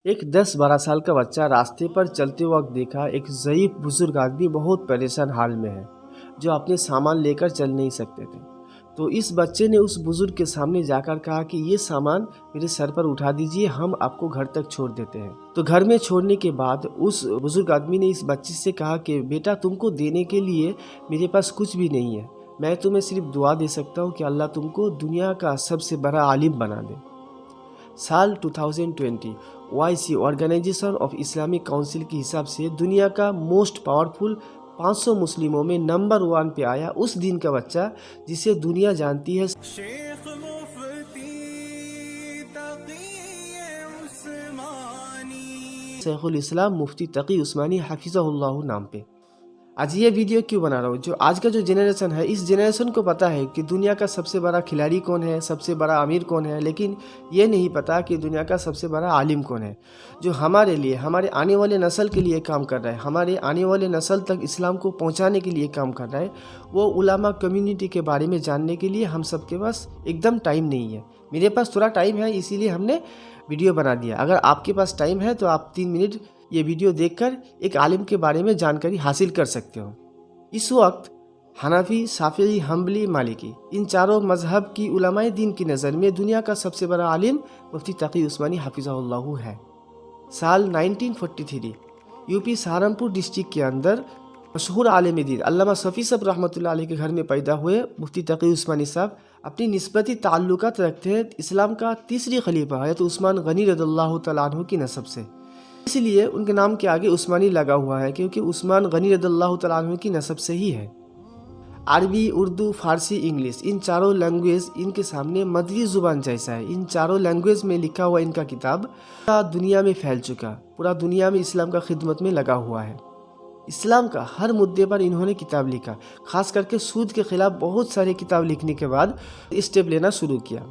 एक 10-12 साल का बच्चा रास्ते पर चलते वक्त देखा एक ज़ईफ़ बुज़ुर्ग आदमी बहुत परेशान हाल में है, जो अपने सामान लेकर चल नहीं सकते थे। तो इस बच्चे ने उस बुज़ुर्ग के सामने जाकर कहा कि ये सामान मेरे सर पर उठा दीजिए, हम आपको घर तक छोड़ देते हैं। तो घर में छोड़ने के बाद उस बुज़ुर्ग आदमी ने इस बच्चे से कहा कि बेटा, तुमको देने के लिए मेरे पास कुछ भी नहीं है, मैं तुम्हें सिर्फ दुआ दे सकता हूँ कि अल्लाह तुमको दुनिया का सबसे बड़ा आलिम बना दे। साल 2020 OIC organisation of Islamic council के हिसाब से दुनिया का मोस्ट पावरफुल 500 मुस्लिमों में नंबर 1 पे आया उस दिन का बच्चा, जिसे दुनिया जानती है शेख मुफ्ती तकी उस्मानी। शेखुल इस्लाम मुफ्ती तकी उस्मानी हफिज़हुल्लाह नाम पे। आज ये वीडियो क्यों बना रहा हूँ, जो आज का जो जनरेशन है, इस जनरेशन को पता है कि दुनिया का सबसे बड़ा खिलाड़ी कौन है, सबसे बड़ा अमीर कौन है, लेकिन ये नहीं पता कि दुनिया का सबसे बड़ा आलिम कौन है, जो हमारे लिए, हमारे आने वाले नस्ल के लिए काम कर रहा है, हमारे आने वाले नस्ल तक इस्लाम को पहुँचाने के लिए काम कर रहा है। वो उलामा कम्युनिटी के बारे में जानने के लिए हम सबके पास एकदम टाइम नहीं है। मेरे पास थोड़ा टाइम है, इसीलिए हमने वीडियो बना दिया। अगर आपके पास टाइम है तो आप 3 मिनट ये वीडियो देखकर एक आलिम के बारे में जानकारी हासिल कर सकते हो। इस वक्त हनफी, शाफिई, हम्बली, मालिकी, इन चारों मजहब की उलमाए दीन की नज़र में दुनिया का सबसे बड़ा आलिम मुफ्ती तकी उस्मानी हफिज़हुल्लाह है। साल 1943 यूपी सहारनपुर डिस्ट्रिक्ट के अंदर मशहूर आलिम दीन अल्लामा शफ़ी साहब रहमतुल्लाह अलैह के घर में पैदा हुए मुफ्ती तकी उस्मानी साहब अपनी निस्बती ताल्लुकात रखते हैं इस्लाम का तीसरी खलीफा हज़रत उस्मान गनी रज़ियल्लाहु तआला अन्हु की नस्ब से, इसलिए उनके नाम के आगे उस्मानी लगा हुआ है, क्योंकि उस्मान गनी रज़ियल्लाहु तआला अन्हु की नस्ब से ही है। अरबी, उर्दू, फारसी, इंग्लिश, इन चारों लैंग्वेज इनके सामने मदरी ज़ुबान जैसा है। इन चारों लैंग्वेज में लिखा हुआ इनका किताब पूरा दुनिया में फैल चुका, पूरा दुनिया में इस्लाम का खिदमत में लगा हुआ है। इस्लाम का हर मुद्दे पर इन्होंने किताब लिखा, खास करके सूद के खिलाफ बहुत सारे किताब लिखने के बाद स्टेप लेना शुरू किया।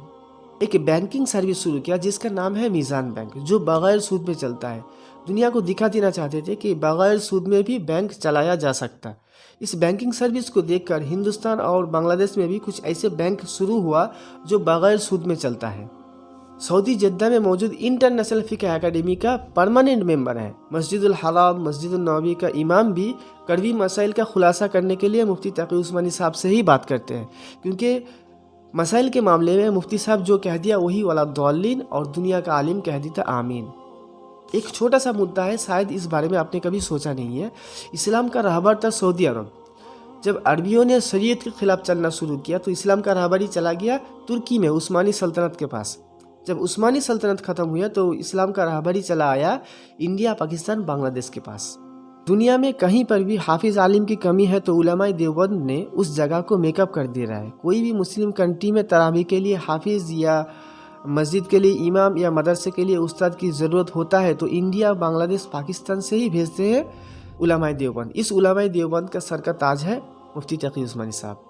एक बैंकिंग सर्विस शुरू किया जिसका नाम है मीज़ान बैंक, जो बगैर सूद में चलता है। दुनिया को दिखा देना चाहते थे कि बगैर सूद में भी बैंक चलाया जा सकता। इस बैंकिंग सर्विस को देखकर हिंदुस्तान और बांग्लादेश में भी कुछ ऐसे बैंक शुरू हुआ जो बगैर सूद में चलता है। सऊदी जद्दा में मौजूद इंटरनेशनल फ़िक़ह एकेडमी का परमानेंट मेंबर है। मस्जिदुल हराम, मस्जिदुल नबवी का इमाम भी कड़वी मसाइल का खुलासा करने के लिए मुफ्ती तकी उस्मानी साहब से ही बात करते हैं, क्योंकि मसाइल के मामले में मुफ्ती साहब जो कह दिया वही वाला दौलीन, और दुनिया का आलिम कह देता आमीन। एक छोटा सा मुद्दा है, शायद इस बारे में आपने कभी सोचा नहीं है। इस्लाम का रहबर था सऊदी अरब। जब अरबियों ने शरीयत के खिलाफ चलना शुरू किया तो इस्लाम का रहबरी चला गया तुर्की में उस्मानी सल्तनत के पास। जब उस्मानी सल्तनत ख़त्म हुआ तो इस्लाम का रहबरी चला आया इंडिया, पाकिस्तान, बांग्लादेश के पास। दुनिया में कहीं पर भी हाफिज़ आलिम की कमी है तो उलमाए देवबंद ने उस जगह को मेकअप कर दे रहा है। कोई भी मुस्लिम कंट्री में तरावी के लिए हाफिज़ या मस्जिद के लिए इमाम या मदरसे के लिए उस्ताद की ज़रूरत होता है तो इंडिया, बांग्लादेश, पाकिस्तान से ही भेजते हैं उलमाए देवबंद। इस उलमाए देवबंद का सर का ताज है मुफ्ती तकी उस्मानी साहब।